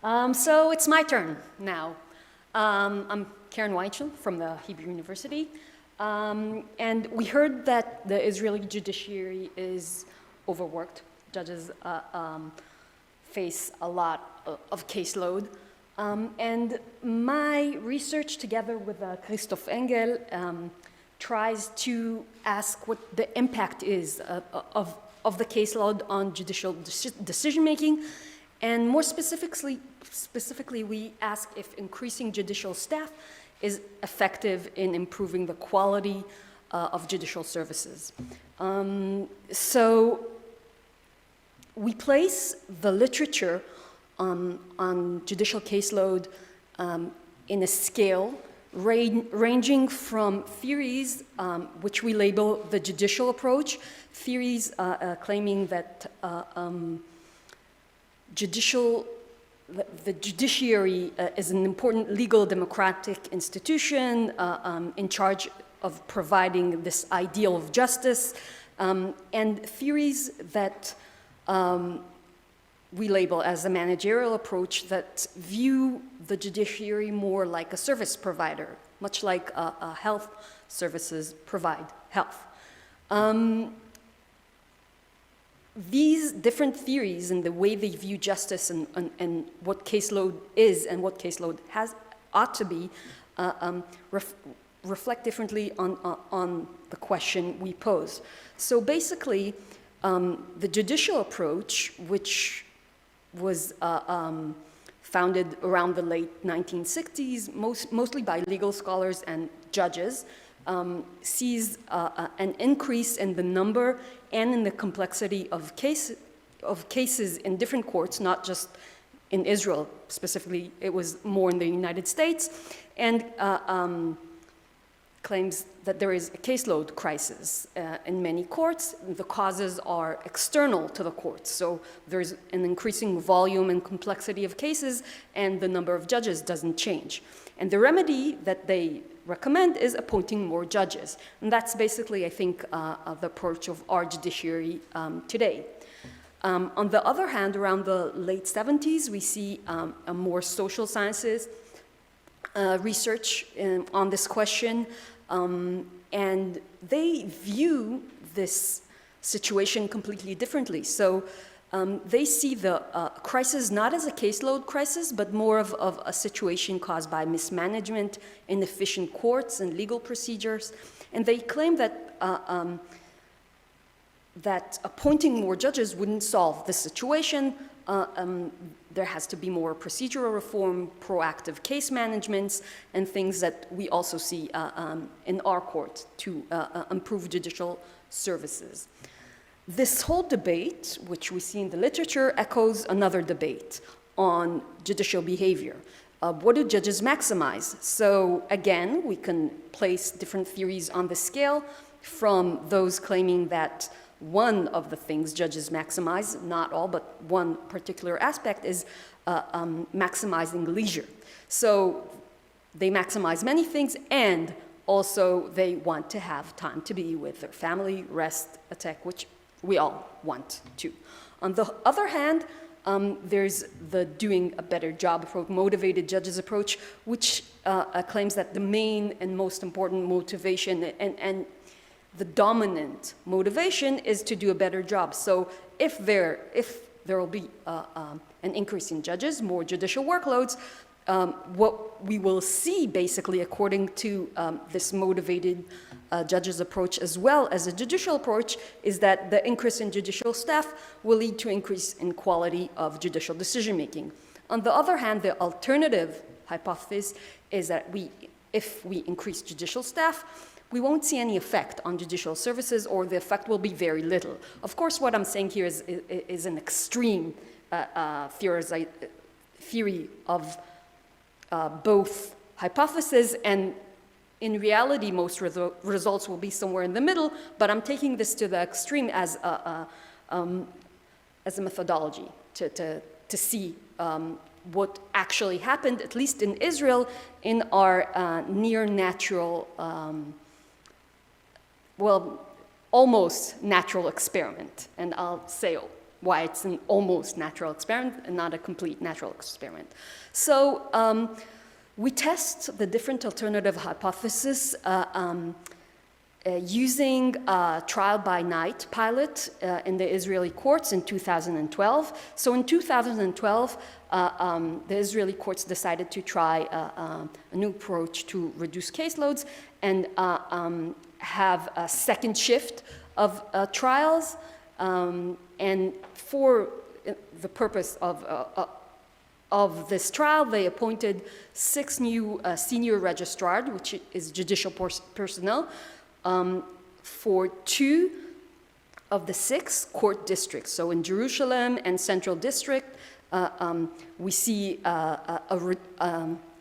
So it's my turn now. I'm Keren WeinShall from the Hebrew University. And we heard that the Israeli judiciary is overworked. Judges face a lot of caseload. And my research together with Prof. Engel tries to ask what the impact is of the caseload on judicial decision-making. And more specifically, we ask if increasing judicial staff is effective in improving the quality of judicial services. So we place the literature on judicial caseload in a scale ranging from theories which we label the judicial approach, theories claiming that the judiciary is an important legal democratic institution in charge of providing this ideal of justice, and theories that we label as a managerial approach that view the judiciary more like a service provider, much like health services provide health. These different theories and the way they view justice and what caseload is and what caseload ought to be reflect differently on the question we pose. So basically, the judicial approach, which was founded around the late 1960s, mostly by legal scholars and judges, sees an increase in the number and in the complexity of cases in different courts, not just in Israel specifically, it was more in the United States, and claims that there is a caseload crisis in many courts. The causes are external to the courts, so there's an increasing volume and complexity of cases, and the number of judges doesn't change. And the remedy that they recommend is appointing more judges. And that's basically, I think, the approach of our judiciary today. On the other hand, around the late 70s, we see a more social sciences research on this question, and they view this situation completely differently. So they see the crisis not as a caseload crisis, but more of a situation caused by mismanagement, inefficient courts and legal procedures. And they claim that that appointing more judges wouldn't solve the situation. There has to be more procedural reform, proactive case managements, and things that we also see in our court to improve judicial services. This whole debate, which we see in the literature, echoes another debate on judicial behavior. What do judges maximize? So again, we can place different theories on the scale, from those claiming that one of the things judges maximize, not all, but one particular aspect is maximizing leisure. So they maximize many things, and also they want to have time to be with their family, rest, attack, which we all want to. On the other hand, there's the doing a better job approach, motivated judges approach, which claims that the main and most important motivation and the dominant motivation is to do a better job. So if there will be an increase in judges, more judicial workloads, what we will see basically according to this motivated judges approach as well as a judicial approach is that the increase in judicial staff will lead to increase in quality of judicial decision making. On the other hand, the alternative hypothesis is that if we increase judicial staff, we won't see any effect on judicial services, or the effect will be very little. Of course, what I'm saying here is an extreme theory of both hypotheses, and in reality, most results will be somewhere in the middle, but I'm taking this to the extreme as a methodology to see what actually happened, at least in Israel, in our near-natural, well, almost natural experiment. And I'll say why it's an almost natural experiment and not a complete natural experiment. So we test the different alternative hypotheses using a trial-by-night pilot in the Israeli courts in 2012. So in 2012, the Israeli courts decided to try a new approach to reduce caseloads and have a second shift of trials. And for the purpose of this trial, they appointed 6 new senior registrars, which is judicial personnel, for 2 of the 6 court districts. So in Jerusalem and Central District, we see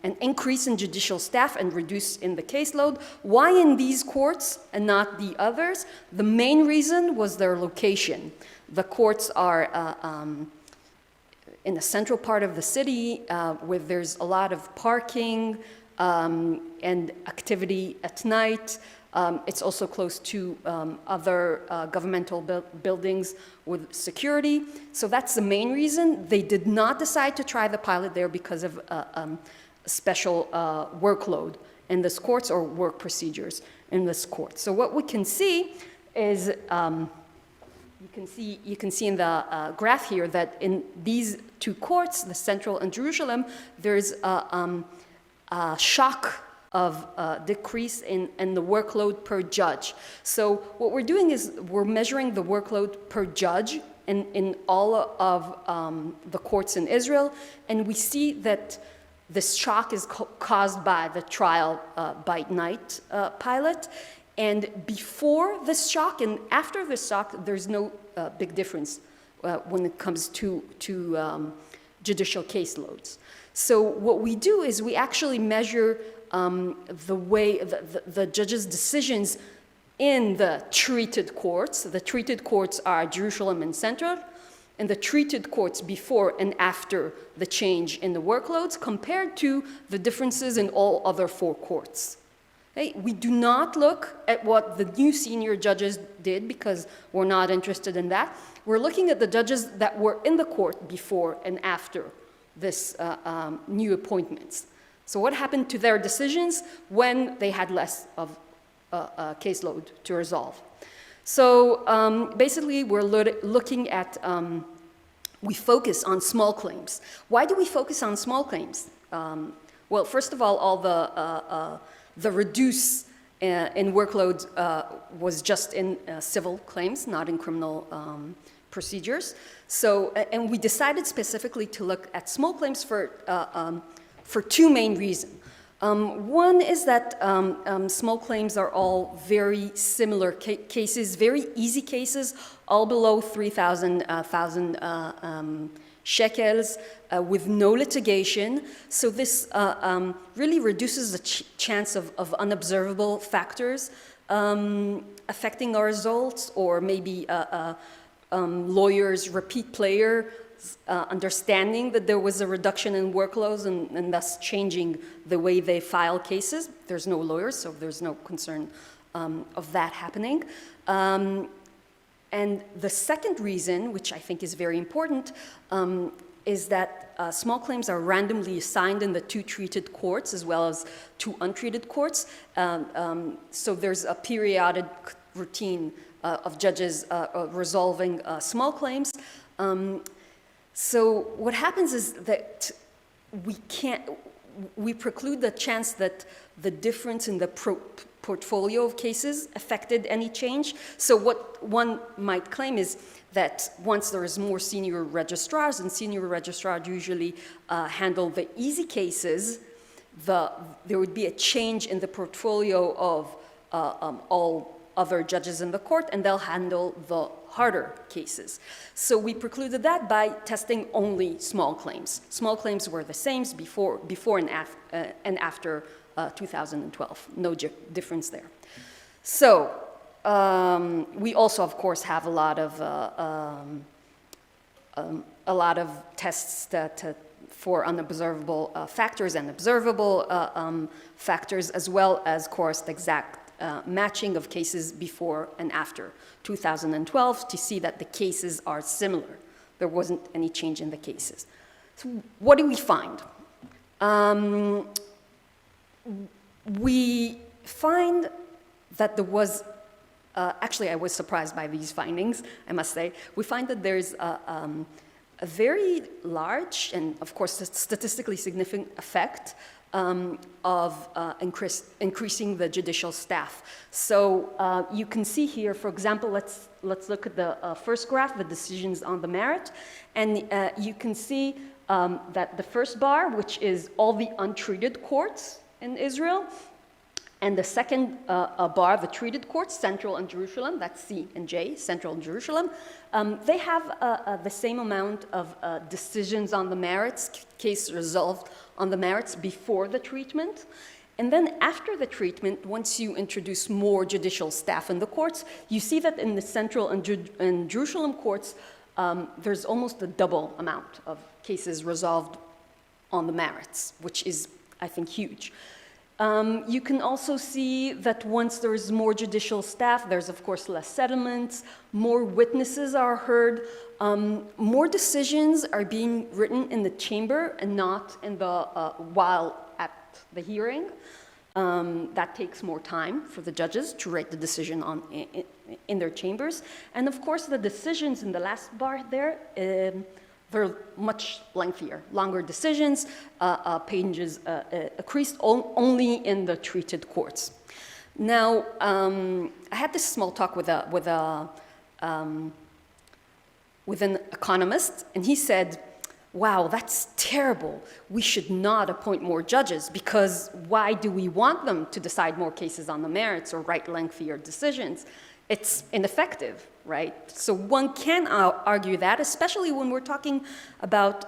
an increase in judicial staff and reduce in the caseload. Why in these courts and not the others? The main reason was their location. The courts are in the central part of the city where there's a lot of parking and activity at night. It's also close to other governmental buildings with security. So that's the main reason. They did not decide to try the pilot there because of special workload in this courts or work procedures in this court. So what we can see is, you can see in the graph here that in these 2 courts, the Central and Jerusalem, there's a shock of decrease in the workload per judge. So what we're doing is we're measuring the workload per judge in all of the courts in Israel, and we see that this shock is caused by the trial by night pilot. And before this shock and after this shock, there's no big difference when it comes to judicial caseloads. So what we do is we actually measure the way the judges' decisions in the treated courts. The treated courts are Jerusalem and Central, and the treated courts before and after the change in the workloads compared to the differences in all other 4 courts. Okay? We do not look at what the new senior judges did because we're not interested in that. We're looking at the judges that were in the court before and after this new appointments. So what happened to their decisions when they had less of a caseload to resolve? So basically, we're looking at, we focus on small claims. Why do we focus on small claims? Well, first of all the reduce in workload was just in civil claims, not in criminal procedures. So, and we decided specifically to look at small claims for 2 main reasons. One is that small claims are all very similar cases, very easy cases, all below 3,000 shekels with no litigation. So this really reduces the chance of unobservable factors affecting our results, or maybe lawyers' repeat player understanding that there was a reduction in workloads and thus changing the way they file cases. There's no lawyers, so there's no concern of that happening. And the second reason, which I think is very important, is that small claims are randomly assigned in the 2 treated courts as well as 2 untreated courts. So there's a periodic routine of judges resolving small claims. So what happens is that we preclude the chance that the difference in the portfolio of cases affected any change. So what one might claim is that once there is more senior registrars, and senior registrars usually handle the easy cases, there would be a change in the portfolio of all other judges in the court, and they'll handle the harder cases. So we precluded that by testing only small claims. Small claims were the same before and after 2012. No difference there. So we also, of course, have a lot of tests for unobservable factors and observable factors, as well as, of course, the exact matching of cases before and after 2012 to see that the cases are similar. there wasn't any change in the cases. So what do we find? We find that there was, actually I was surprised by these findings, I must say. We find that there's a very large and of course statistically significant effect of increasing the judicial staff. So you can see here, for example, let's look at the first graph, the decisions on the merit, and you can see that the first bar, which is all the untreated courts in Israel, and the second bar, the treated courts, Central and Jerusalem, that's C and J, Central and Jerusalem, they have the same amount of decisions on the merits, case resolved on the merits before the treatment. And then after the treatment, once you introduce more judicial staff in the courts, you see that in the Central and Jerusalem courts, there's almost a double amount of cases resolved on the merits, which is, I think, huge. You can also see that once there is more judicial staff, there's of course less settlements, more witnesses are heard, more decisions are being written in the chamber and not in the, while at the hearing. That takes more time for the judges to write the decision in their chambers. And of course the decisions in the last bar there, they're much lengthier, longer decisions, pages increased only in the treated courts. Now, I had this small talk with an economist, and he said, wow, that's terrible. We should not appoint more judges, because why do we want them to decide more cases on the merits or write lengthier decisions? It's ineffective, right? So one can argue that, especially when we're talking about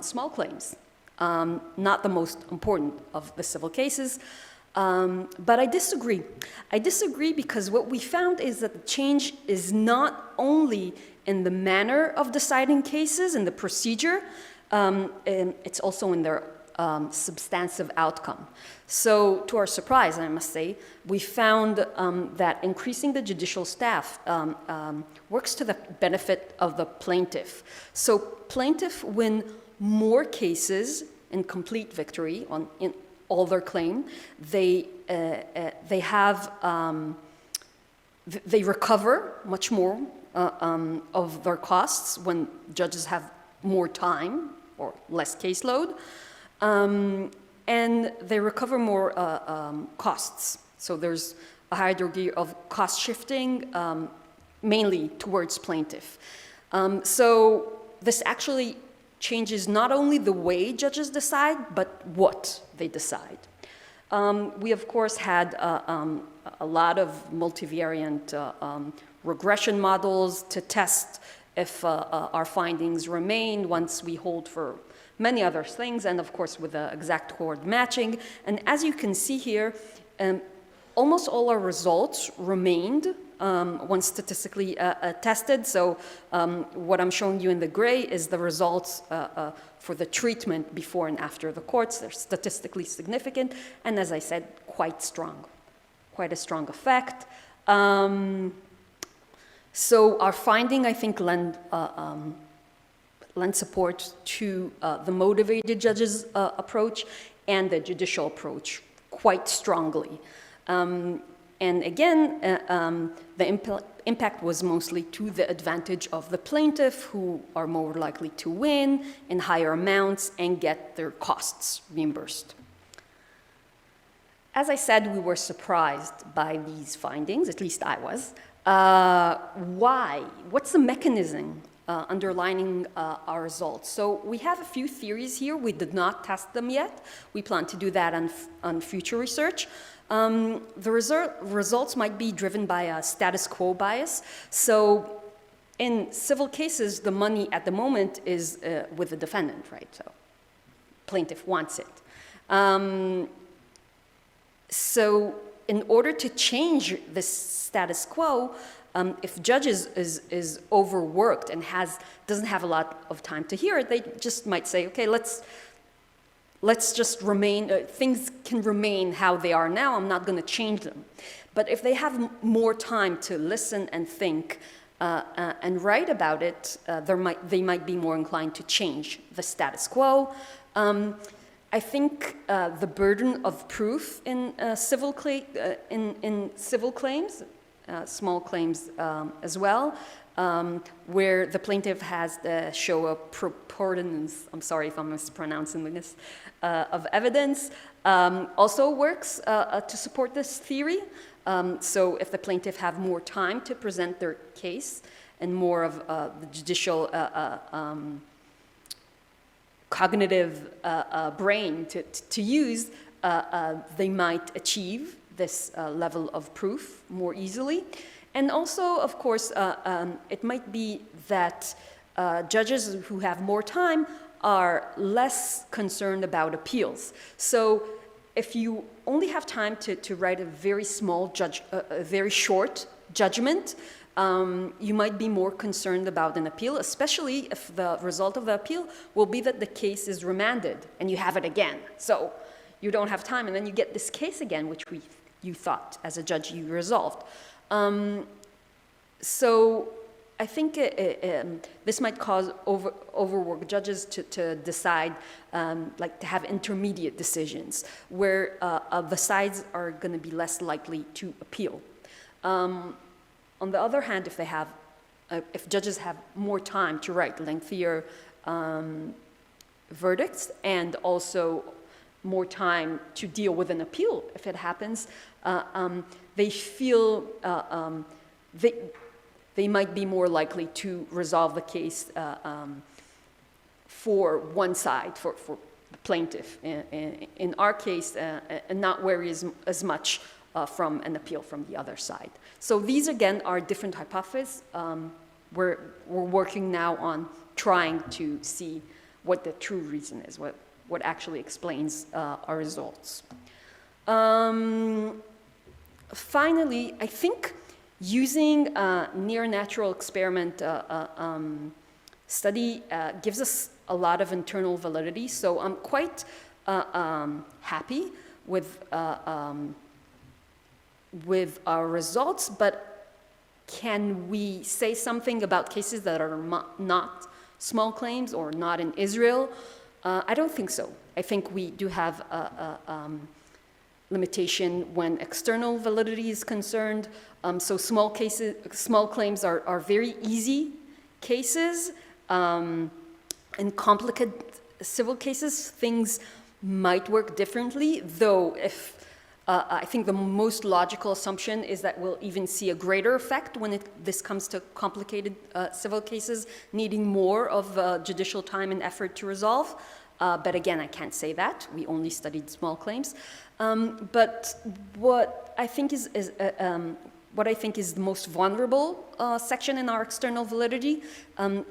small claims, not the most important of the civil cases. But I disagree. I disagree because what we found is that the change is not only in the manner of deciding cases and the procedure, and it's also in their substantive outcome. So to our surprise, I must say, we found that increasing the judicial staff works to the benefit of the plaintiff. So plaintiff win more cases in complete victory in all their claim. They recover much more of their costs when judges have more time or less caseload. And they recover more costs. So there's a higher degree of cost shifting, mainly towards plaintiff. So this actually changes not only the way judges decide, but what they decide. We, of course, had a lot of multivariant regression models to test if our findings remain once we hold for many other things, and of course with the exact chord matching. And as you can see here, almost all our results remained once statistically tested. So what I'm showing you in the gray is the results for the treatment before and after the courts. They're statistically significant, and as I said, quite strong, quite a strong effect. So our finding, I think, lend support to the motivated judges approach and the judicial approach quite strongly. And again, the impact was mostly to the advantage of the plaintiff, who are more likely to win in higher amounts and get their costs reimbursed. As I said, we were surprised by these findings, at least I was. Why? What's the mechanism underlining our results? So we have a few theories here. We did not test them yet. We plan to do that on future research. The results might be driven by a status quo bias. So in civil cases, the money at the moment is with the defendant, right? So plaintiff wants it. So in order to change this status quo, if judges is overworked and doesn't have a lot of time to hear it, they just might say, okay, let's just remain, things can remain how they are now, I'm not going to change them. But if they have more time to listen and think, and write about it, they might be more inclined to change the status quo. I think the burden of proof in civil claims, small claims as well, where the plaintiff has to show a preponderance, I'm sorry if I'm mispronouncing this, of evidence, also works to support this theory. So if the plaintiff have more time to present their case and more of the judicial cognitive brain to use, they might achieve this level of proof more easily. And also, of course, it might be that judges who have more time are less concerned about appeals. So if you only have time to write a very small a very short judgment, you might be more concerned about an appeal, especially if the result of the appeal will be that the case is remanded and you have it again. So you don't have time, and then you get this case again, which you thought as a judge you resolved. So I think this might cause overwork judges to decide, like to have intermediate decisions where the sides are going to be less likely to appeal. On the other hand, if judges have more time to write lengthier verdicts and also more time to deal with an appeal if it happens, they feel they might be more likely to resolve the case for one side, for the plaintiff in our case, and not worry as much from an appeal from the other side. So these again are different hypotheses. We're working now on trying to see what the true reason is, what actually explains our results. Finally, I think using near natural experiment study gives us a lot of internal validity. So I'm quite happy with our results, but can we say something about cases that are not small claims or not in Israel? I don't think so. I think we do have a limitation when external validity is concerned. So small claims are very easy cases. In complicated civil cases, things might work differently, though if I think the most logical assumption is that we'll even see a greater effect when this comes to complicated civil cases, needing more of judicial time and effort to resolve. But again, I can't say that. We only studied small claims. But what I think is the most vulnerable section in our external validity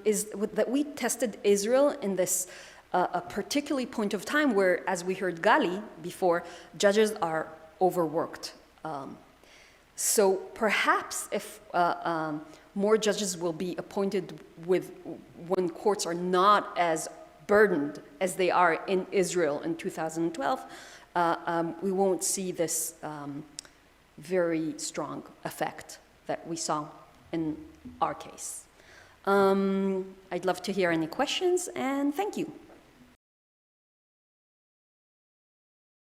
is that we tested Israel in this a particularly point of time where, as we heard Gali before, judges are overworked. So perhaps if more judges will be appointed when courts are not as burdened as they are in Israel in 2012, we won't see this very strong effect that we saw in our case. I'd love to hear any questions, and thank you.